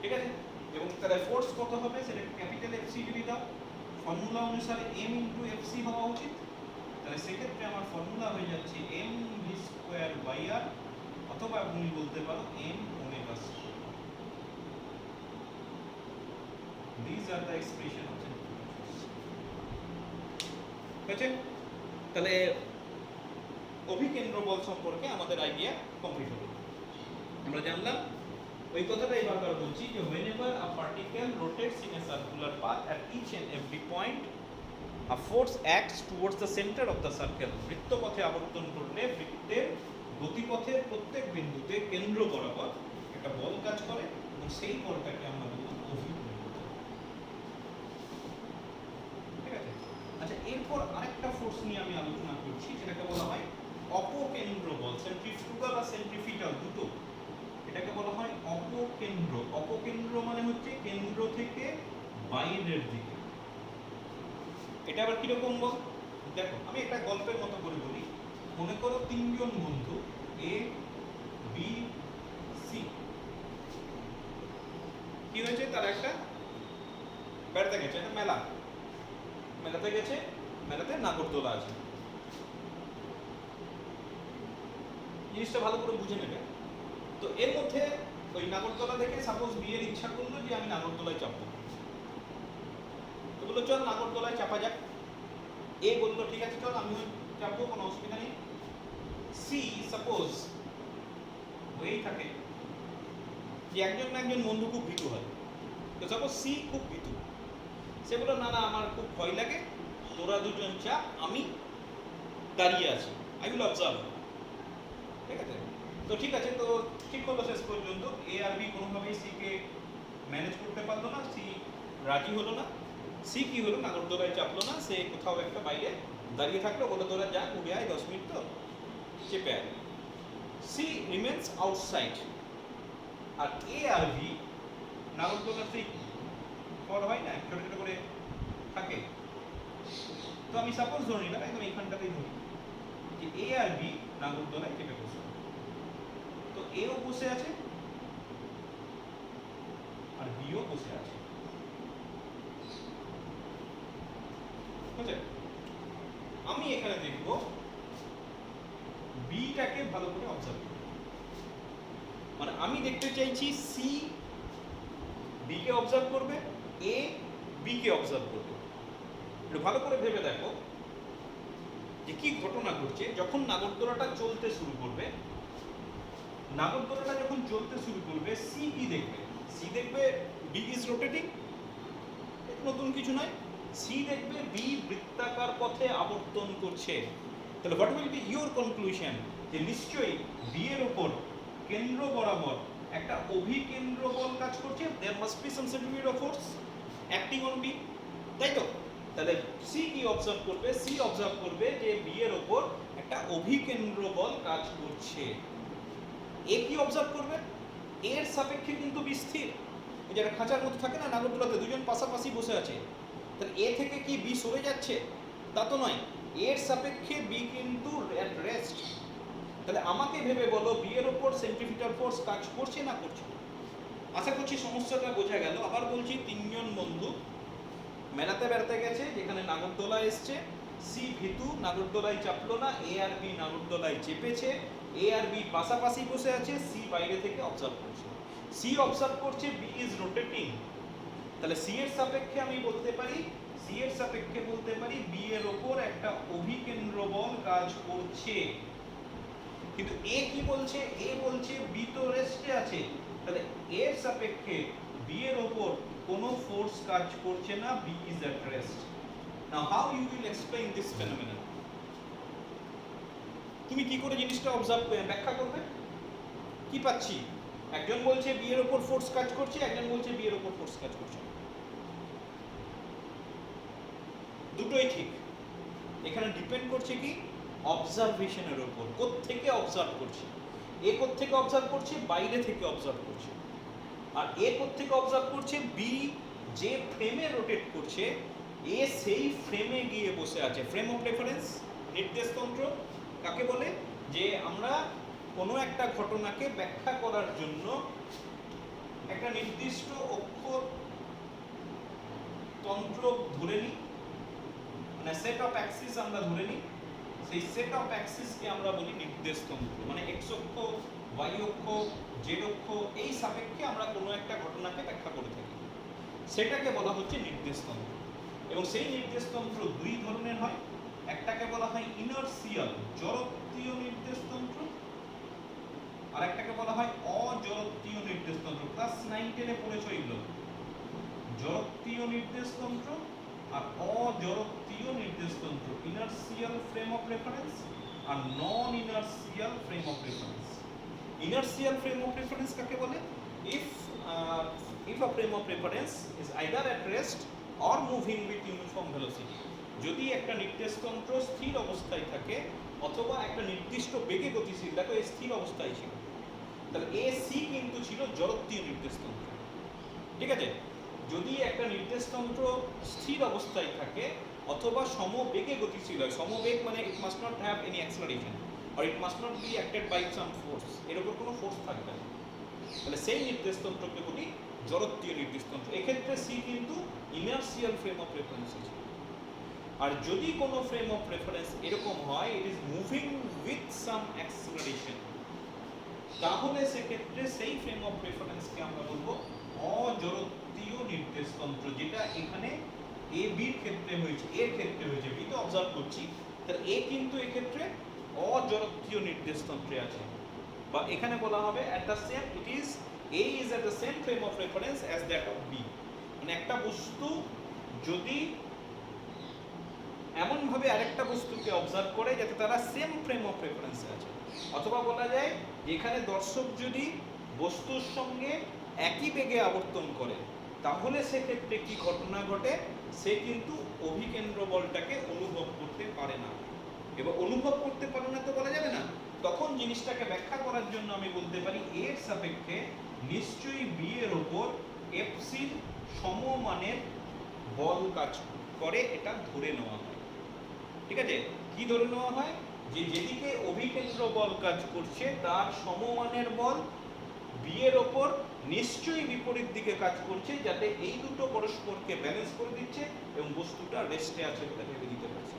ঠিক আছে? এবং তার ফোর্স কত হবে সেটা ক্যাপিটাল FC যদি দাও, ফর্মুলা অনুসারে m * fc হওয়া উচিত। তাহলে সেক্ষেত্রে আমার ফর্মুলা হয়ে যাচ্ছে mv²/r, অথবা তুমি বলতে পারো m omega square. These are the expression of centrifugal force. ঠিক আছে? তাহলে অভিকেন্দ্র বল সম্পর্কে আমাদের আইডিয়া কমপ্লিট হলো। আমরা জানলাম ওই কথাটাই বারবার বলছি যে whenever a particle rotates in a circular path at each and every point a force acts towards the center of the circle. বৃত্তপথে আবর্তন করলে বৃত্তের গতিপথের প্রত্যেক বিন্দুতে কেন্দ্র বরাবর একটা বল কাজ করে, এবং সেই বলটাকে আমরা বলবো অভিকেন্দ্র বল। ঠিক আছে? আচ্ছা, এরপর আরেকটা ফোর্স নিয়ে আমি আলোচনা করছি, যেটাকে বলা হয় অপকেন্দ্র বল। সেন্ট্রিফুগাল আর সেন্ট্রিফিটাল দুটো, এটাকে বলা হয় অপকেন্দ্র। অপকেন্দ্র মানে হচ্ছে কেন্দ্র থেকে বাইরের দিকে। এটা আবার কিরকম বল? দেখো, আমি একটা গল্পের মতো করে বলি। মনে করো তিনজন বন্ধু A B C, কি হয়েছে? তারা একটা বেড়াতে গেছে, মেলাতে গেছে, মেলাতে নাগরদোলা আছে। জিনিসটা ভালো করে বুঝে নেবে। তো এর মধ্যে ওই নাগরদোলা দেখে সাপোজ বি এর ইচ্ছা করলো যে আমি নাগরদোলায় চাপবো, তো বললো চল নাগরদোলায় চাপা যাক। এ বললো ঠিক আছে চল আমি চাপবো, কোনো অসুবিধা নেই। সি সাপোজ হয়েই থাকে যে একজন না একজন বন্ধু খুব ভীতু হয়, তো সাপোজ সি খুব ভীতু, সে বললো না না আমার খুব ভয় লাগে, তোরা দুজন চাপ, আমি দাঁড়িয়ে আছি, আই উইল অবজার্ভ। ঠিক আছে? তো ঠিক আছে, তো ঠিক হলো শেষ পর্যন্ত। এ আর বি কোনোভাবেই সিকে ম্যানেজ করতে পারলো না, সি রাজি হলো না। সি কি হলো? নাগরদোলায় চাপলো না, সে কোথাও একটা বাইরে দাঁড়িয়ে থাকলো, বলে তোরা যা ঘুরে আয় 10 মিনিট তো চেপে আয়। C remains outside. আর এ আর বি নাগরদোলার সেই বড় হয় না, ছোট ছোট করে থাকে। তো আমি সাপোজ ধরে নিলাম, একদম এইখানটাতেই ধরি যে এ আর বি নাগরদোলায় চেপে বসে। তো এও বসে আছে আর বিও বসে আছে। আমি এখানে দেখব বিটাকে ভালো করে অবজার্ভ করব, মানে আমি দেখতে চাইছি সি বি কে অবজার্ভ করবে, এ বি কে অবজার্ভ করবে। একটু ভালো করে ভেবে দেখো যে কি ঘটনা ঘটছে। যখন নাগরদোলাটা চলতে শুরু করবে, নাগরদোলাটা যখন চলতে শুরু করবে, সি কি দেখবে? সি দেখবে বি ইজ রোটেটিং, নতুন কিছু নয়। সি দেখবে বি বৃত্তাকার পথে আবর্তন করছে। তাহলে what will be your conclusion? যে নিশ্চয়ই বি এর উপর কেন্দ্র বরাবর একটা অভিকেন্দ্র বল কাজ করছে। There must be some centripetal force acting on B, তাই তো? তাহলে সি কি অবজার্ভ করবে? সি অবজার্ভ করবে যে বি এর উপর একটা অভিকেন্দ্র বল কাজ করছে। এ কি অবজার্ভ করবে? এর সাপেক্ষে কিন্তু বি স্থির, ওই যে একটা খাঁচার মধ্যে থাকে না নাগরদোলাতে, দুজন পাশাপাশি বসে আছে, তাহলে এ থেকে কি বি সরে যাচ্ছে? তা তো নয়, এর সাপেক্ষে বি কিন্তু অ্যাট রেস্ট। তাহলে আমাকে ভেবে বলো বি এর ওপর সেন্ট্রিফিউগাল ফোর্স কাজ করছে না করছে না? আশা করছি সমস্যাটা বোঝা গেল। আবার বলছি, তিনজন বন্ধু মেলাতে বেড়াতে গেছে, যেখানে নাগরদোলা এসছে, সি ভীতু নাগরদোলায় চাপলো না, এ আর বি নাগরদোলায় চেপেছে, এ আর বি পাশাপাশি বসে আছে, সি বাইরে থেকে অবজার্ভ করছে। সি অবজার্ভ করছে বি ইজ রোটেটিং, তাহলে সি এর সাপেক্ষে আমি বলতে পারি, সি এর সাপেক্ষে বলতে পারি বি এর ওপর একটা অভিকেন্দ্র বল কাজ করছে। কিন্তু এ কি বলছে? এ বলছে বি তো রেস্টে আছে, তাহলে এর সাপেক্ষে বি এর ওপর কোনো ফোর্স কাজ করছে না, B is at rest. Now how you will explain this phenomenon? তুমি কি করে জিনিসটা অবজার্ভ ব্যাখ্যা করবে? কি পাচ্ছি? একজন বলছে বি এর ওপর ফোর্স কাজ করছে, একজন বলছে বি এর ওপর ফোর্স কাজ করছে না। দুটোই ঠিক। এখানে ডিপেন্ড করছে কি? অবজারভেশনের উপর, কোত্থেকে অবজার্ভ করছে। এ কোত্থেকে অবজার্ভ করছে? বাইরে থেকে অবজার্ভ করছে। আর এ কোত্থেকে অবজার্ভ করছে? বি যে ফ্রেমে রোটেট করছে, এ সেই ফ্রেমে গিয়ে বসে আছে। ফ্রেম অফ রেফারেন্স, নির্দেশতন্ত্র কাকে বলে? যে আমরা কোনো একটা ঘটনাকে ব্যাখ্যা করার জন্য একটা নির্দিষ্ট অক্ষর তন্ত্র ধরে নিই, মানে সেট অফ অ্যাক্সিস আমরা ধরে নিই, সেই সেট অফ অ্যাক্সিসকে আমরা বলি নির্দেশতন্ত্র। মানে এক্স অক্ষ, ওয়াই অক্ষ, জেড অক্ষ, এই সাপেক্ষে আমরা কোনো একটা ঘটনাকে ব্যাখ্যা করে থাকি, সেটাকে বলা হচ্ছে নির্দেশতন্ত্র। এবং সেই নির্দেশতন্ত্র দুই ধরনের হয়। একটাকে বলা হয় ইনার্সিয়াল, জড়ত্বীয় নির্দেশতন্ত্র, আর একটাকে বলা হয় অজড়ত্বীয় নির্দেশতন্ত্র। ক্লাস 9-10 পড়েছো এগুলো, জড়ত্বীয় নির্দেশতন্ত্র আর অজড়ত্বীয় নির্দেশতন্ত্র, ইনার্সিয়াল ফ্রেম অফ রেফারেন্স আর non inertial frame of reference. Inertial frame of reference কাকে বলে? if a frame of reference is either at rest or moving with uniform velocity, যদি একটা নির্দেশতন্ত্র স্থির অবস্থায় থাকে অথবা একটা নির্দিষ্ট বেগে গতিশীল, দেখো এই স্থির অবস্থায় ছিল, তাহলে এ সি কিন্তু ছিল জড়ত্বীয় নির্দেশতন্ত্র। ঠিক আছে? যদি একটা নির্দেশতন্ত্র স্থির অবস্থায় থাকে অথবা সমবেগে গতিশীল হয়, সমবেগ মানে it must not have any acceleration or it must not be acted by some force, এর উপর কোনো ফোর্স থাকবে না, তাহলে সেই নির্দেশতন্ত্রকে বলি জড়ত্বীয় নির্দেশতন্ত্র। এক্ষেত্রে সি কিন্তু ইনার্সিয়াল ফ্রেম অফ রেফারেন্স আছে। আর যদি কোনো ফ্রেম অফ রেফারেন্স এরকম হয়, it is moving with some acceleration, তাহলে সেক্ষেত্রে সেই ফ্রেম অফ রেফারেন্সকে আমরা বলবো অজড়ত্বীয় নির্দেশতন্ত্র, যেটা এখানে এ বির ক্ষেত্রে হয়েছে, এর ক্ষেত্রে হয়েছে, বি তো অবজার্ভ করছি, তাহলে এ কিন্তু এক্ষেত্রে অজড়ত্বীয় নির্দেশতন্ত্রে আছে। বা এখানে বলা হবে at the same, it is A is at the same frame of reference as that of B, মানে একটা বস্তু যদি এমন ভাবে আরেকটা বস্তুকে অবজার্ভ করে যাতে তারা সেম ফ্রেম অফ রেফারেন্সে আছে, অথবা বলা যায় যে এখানে দর্শক যদি বস্তুর সঙ্গে একই বেগে আবর্তন করে, তাহলে সেক্ষেত্রে কি ঘটনা ঘটে? সে কিন্তু অভিকেন্দ্র বলটাকে অনুভব করতে পারে না। এবার অনুভব করতে পারে না তো বলা যাবে না, তখন জিনিসটাকে ব্যাখ্যা করার জন্য আমি বলতে পারি এর সাপেক্ষে নিশ্চয়ই বি এর ওপর এফসির সমমানের বল কাজ করে, এটা ধরে নেওয়া হয়। ঠিক আছে? কি ধরে নেওয়া হয়? যে যেদিকে অভিকেন্দ্র বল কাজ করছে তার সমমানের বল বি এর ওপর নিশ্চয়ই বিপরীত দিকে কাজ করছে, যাতে এই দুটো পরস্পরকে ব্যালেন্স করে দিচ্ছে এবং বস্তুটা রেস্টে আছে বলে ভেবে দিতে পারছে।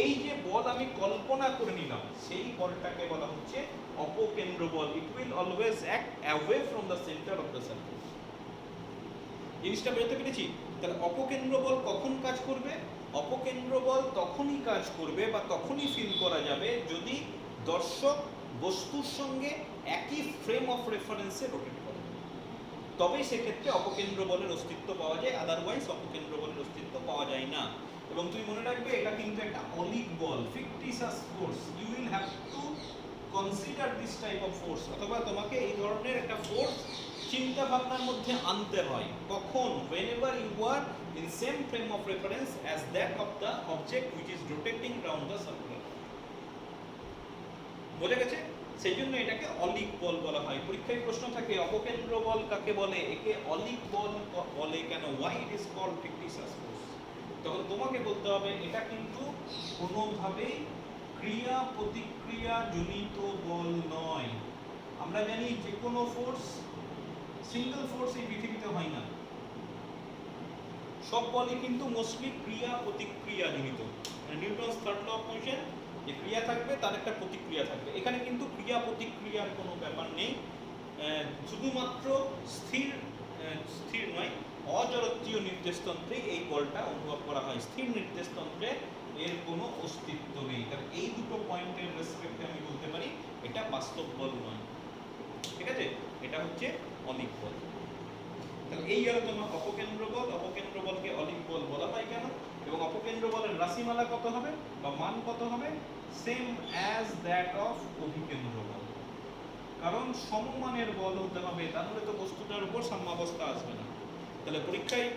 এই যে বল আমি কল্পনা করে নিলাম, সেই বলটাকে বলা হচ্ছে অপকেন্দ্র বল। It will always act away from the centre of the circle. জিনিসটা বুঝতে পেরেছি? তাহলে অপকেন্দ্র বল কখন কাজ করবে? অপকেন্দ্র বল তখনই কাজ করবে বা তখনই ফিল করা যাবে যদি দর্শক বস্তুর সঙ্গে একই ফ্রেম অফ রেফারেন্সে রোটেট করে, তবেই সেক্ষেত্রে অপকেন্দ্র বলের অস্তিত্ব পাওয়া যায়, আদারওয়াইজ অপকেন্দ্র বলের অস্তিত্ব পাওয়া যায় না। এবং তুমি মনে রাখবে এটা কিন্তু একটা অলিক বল, fictitious force. You will have to consider this type of force, অথবা তোমাকে এই ধরনের একটা ফোর্স চিন্তা ভাবনার মধ্যে আনতে হয়। কখন? whenever you are in same frame of reference as that of the object which is rotating round the circle. বোঝা গেছে? সেই জন্য এটাকে অলিক বল বলা হয়। পরীক্ষায় প্রশ্ন থাকে অপকেন্দ্র বল কাকে বলে, একে অলিক বল বলে কেন, why it is called fictitious force. তখন তোমাকে বলতে হবে এটা কিন্তু কোনোভাবেই ক্রিয়া প্রতিক্রিয়া জনিত বল নয়। আমরা জানি যে কোনো ফোর্স সিঙ্গেল ফোর্স এই পৃথিবীতে হয় না, সব বলই কিন্তু মোস্টলি ক্রিয়া প্রতিক্রিয়া জনিত। Newton's third law of motion, যে ক্রিয়া থাকবে তার একটা প্রতিক্রিয়া থাকবে। এখানে কিন্তু ক্রিয়া প্রতিক্রিয়ার কোনো ব্যাপার নেই, শুধুমাত্র স্থির স্থির নয় অজড়ত্বীয় নির্দেশতন্ত্রে এই বলটা অনুভব করা হয়, স্থির নির্দেশতন্ত্রে এর কোনো অস্তিত্ব নেই। কারণ এই দুটো পয়েন্টের রেসপেক্টে আমি বলতে পারি এটা বাস্তব বল নয়, ঠিক আছে, এটা হচ্ছে অলিক বল। তাহলে এই গেল তোমার অপকেন্দ্র বল। অপকেন্দ্র বলকে অলিক বল বলা হয় কেন, এবং অপকেন্দ্র বলের রাশিমালা কত হবে বা মান কত হবে, সেম অ্যাজ দ্যাট অফ অভিকেন্দ্র বল। কারণ সমমানের বল হতে হবে, তাহলে তো বস্তুটার উপর সাম্যাবস্থা আসবে না। তাহলে পরীক্ষায়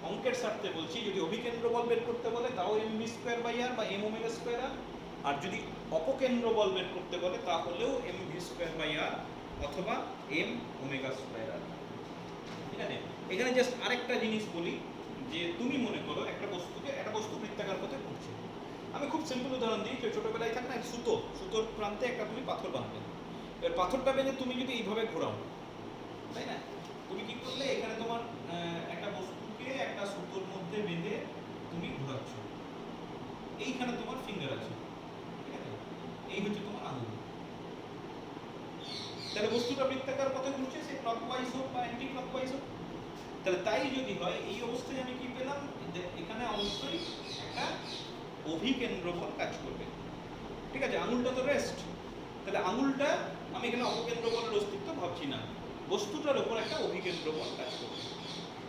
অঙ্কের স্বার্থে বলছি, যদি অভিকেন্দ্র বল বের করতে বলে তাও mv স্কয়ার বাই আর বা m ওমেগা স্কয়ার আর, আর যদি অপকেন্দ্র বল বের করতে বলে তাহলেও mv স্কয়ার বাই আর অথবা m ওমেগা স্কয়ার আর। ঠিক আছে, এখানে জাস্ট আরেকটা জিনিস বলি, যে তুমি মনে করো একটা বস্তু বৃত্তাকার পথে ঘুরছে। আমি খুব সিম্পল উদাহরণ দিই, ছোটবেলায় থাকে না সুতোর প্রান্তে একটা তুমি পাথর বাঁধবে, এবার পাথরটা বেঁধে তুমি যদি এইভাবে ঘোরাও, তাই না, তুমি কি করলে এখানে তোমার একটা বস্তুকে একটা সুতোর মধ্যে বেঁধে তুমি ঘোরাচ্ছ, এইখানে তোমার ফিঙ্গার আছে, ঠিক আছে, এই হচ্ছে তোমার আঙুল। তাহলে বস্তুটা বৃত্তাকার পথে ঘুরছে, সে ক্লকওয়াইজ হোক বা অ্যান্টি ক্লকওয়াইজ হোক। তাহলে তাই যদি হয়, এই অবস্থায় আমি কি পেলাম, যে এখানে অবশ্যই একটা অভিকেন্দ্র বল কাজ করবে, ঠিক আছে, আঙুলটা তো রেস্ট, তাহলে আঙুলটা আমি এখানে অপকেন্দ্র বলের অস্তিত্ব ভাবছি না, বস্তুটার উপর একটা অভিকেন্দ্র বল কাজ করবে।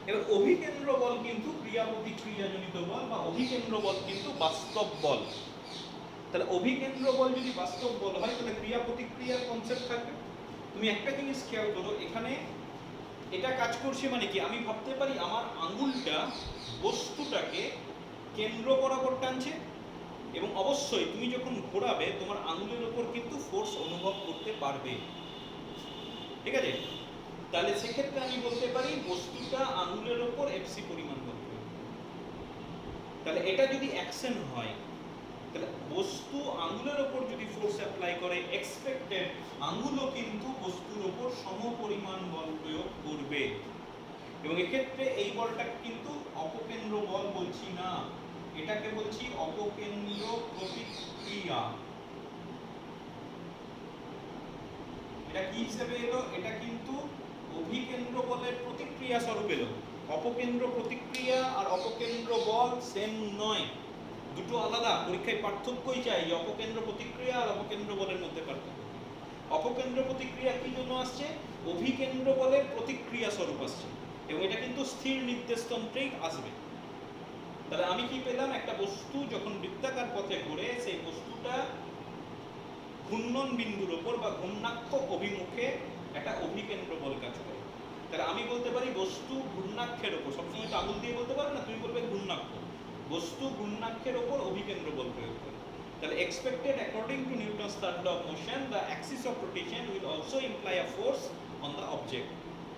এবার অভিকেন্দ্র বল কিন্তু ক্রিয়া প্রতিক্রিয়া জনিত বল, বা অভিকেন্দ্র বল কিন্তু বাস্তব বল। তাহলে অভিকেন্দ্র বল যদি বাস্তব বল হয় তাহলে ক্রিয়া প্রতিক্রিয়ার কনসেপ্ট থাকবে। তুমি একটা জিনিস খেয়াল করো, এখানে এটা কাজ করছে মানে কি, আমি ভাবতে পারি আমার আঙুলটা বস্তুটাকে কেন্দ্র বরাবর টানছে, এবং অবশ্যই তুমি যখন ঘোরাবে তোমার আঙুলের উপর কিন্তু ফোর্স অনুভব করতে পারবে, ঠিক আছে। তাহলে সেক্ষেত্রে আমি বলতে পারি বস্তুটা আঙুলের উপর এফসি পরিমাণ করবে। তাহলে এটা যদি অ্যাকশন হয়, তাহলে বস্তু আঙুলের উপর যদি ফোর্স অ্যাপ্লাই করে, এক্সপেক্টেড আঙুলও কিন্তু বস্তুর উপর সমপরিমাণ বল প্রয়োগ করবে। এবং এক্ষেত্রে এই বলটাকে কিন্তু অপকেন্দ্র বল বলছি না, এটাকে বলছি অপকেন্দ্র প্রতিক্রিয়া। এটা কি হিসেবে এলো, এটা কিন্তু অভিকেন্দ্র বলের প্রতিক্রিয়া স্বরূপ এলো। অপকেন্দ্র প্রতিক্রিয়া আর অপকেন্দ্র বল সেম নয়, দুটো আলাদা। পরীক্ষায় পার্থক্যই চাই, যে অপকেন্দ্র প্রতিক্রিয়া আর অপকেন্দ্র বলের মধ্যে পার্থক্য। অপকেন্দ্র প্রতিক্রিয়া কি জন্য আসছে, অভিকেন্দ্র বলের প্রতিক্রিয়া স্বরূপ আসছে, এবং এটা কিন্তু স্থির নির্দেশতন্ত্রেই আসবে। তাহলে আমি কি পেলাম, একটা বস্তু যখন বৃত্তাকার পথে ঘুরে, সেই বস্তুটা ঘূর্ণন বিন্দুর উপর বা ঘূর্ণাক্ষ অভিমুখে একটা অভিকেন্দ্র বল কাজ করে। তাহলে আমি বলতে পারি বস্তু ঘূর্ণাক্ষের উপর, সবসময় তো আঙুল দিয়ে বলতে পারো না, তুমি বলবে ঘূর্ণাক্ষ, বস্তু ঘূর্ণাক্ষের উপর অভিকেন্দ্র বল প্রয়োগ করে। তাহলে expected according to Newton's third law of motion, the axis of rotation will also imply a force on the object.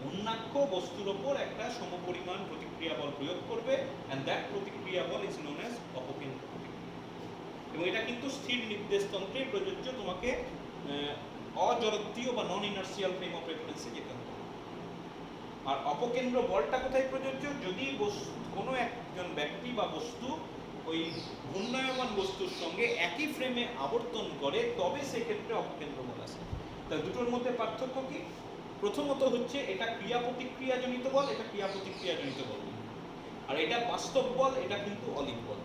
ঘূর্ণাক্ষ বস্তুর উপর একটা সমপরিমাণ প্রতিক্রিয়া বল প্রয়োগ করবে, and that প্রতিক্রিয়া বল is known as অপকেন্দ্র প্রতিক্রিয়া। এবং এটা কিন্তু স্থির নির্দেশতন্ত্রে প্রযোজ্য, তোমাকে অজড়ত্বীয় বা নন ইনার্সিয়াল ফ্রেম অফ রেফারেন্সে যেতে হবে। আর অপকেন্দ্র বলটা কোথায় প্রযোজ্য, যদি কোনো একজন ব্যক্তি বা বস্তু ওই ঘূর্ণায়মান বস্তুর সঙ্গে একই ফ্রেমে আবর্তন করে, তবে সেক্ষেত্রে অপকেন্দ্র বল আসে। তা দুটোর মধ্যে পার্থক্য কি, প্রথমত হচ্ছে এটা ক্রিয়া প্রতিক্রিয়া জনিত বল, এটা ক্রিয়া প্রতিক্রিয়া জনিত বল, আর এটা বাস্তব বল, এটা কিন্তু অলিক বল,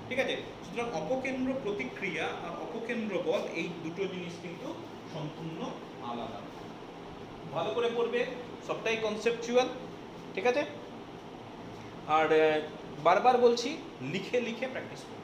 ঠিক আছে। সুতরাং অপকেন্দ্র প্রতিক্রিয়া আর অপকেন্দ্র বল এই দুটো জিনিস কিন্তু সম্পূর্ণ আলাদা। ভালো করে পড়বে, সবটাই কনসেপচুয়াল, ঠিক আছে। আর বারবার বলছি, লিখে লিখে প্র্যাকটিস করবে।